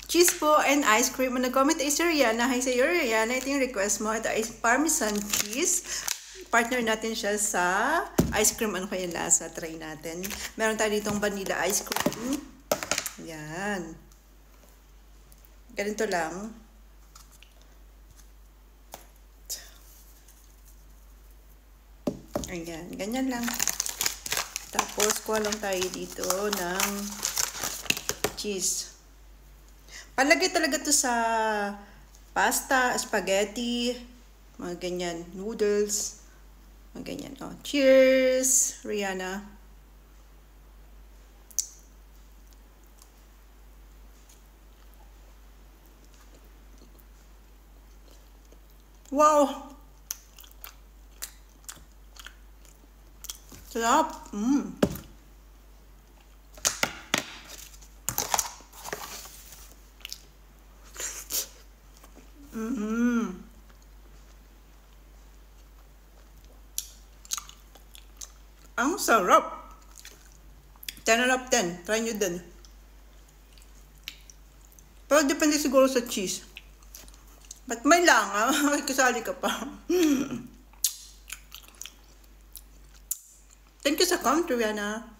cheese po and ice cream. Nag-comment ay si Rihanna. Hi sa'yo, Rihanna. Ito yung request mo. Ito ay parmesan cheese. Partner natin siya sa ice cream. Ano kaya lasa? Try natin. Meron tayo ditong vanilla ice cream. Yan. Ganito lang. Ayan. Ganyan lang. Tapos, kuha lang tayo dito ng cheese. Palagay talaga to sa pasta, spaghetti, mga ganyan, noodles, mga ganyan. Oh, cheers, Rihanna. Wow! Sarap! Ang sarap! 10 out of 10. Try nyo din. Pero depende siguro sa cheese. Ba't may langa? Kasali ka pa. Thank you sa comment, Rihanna.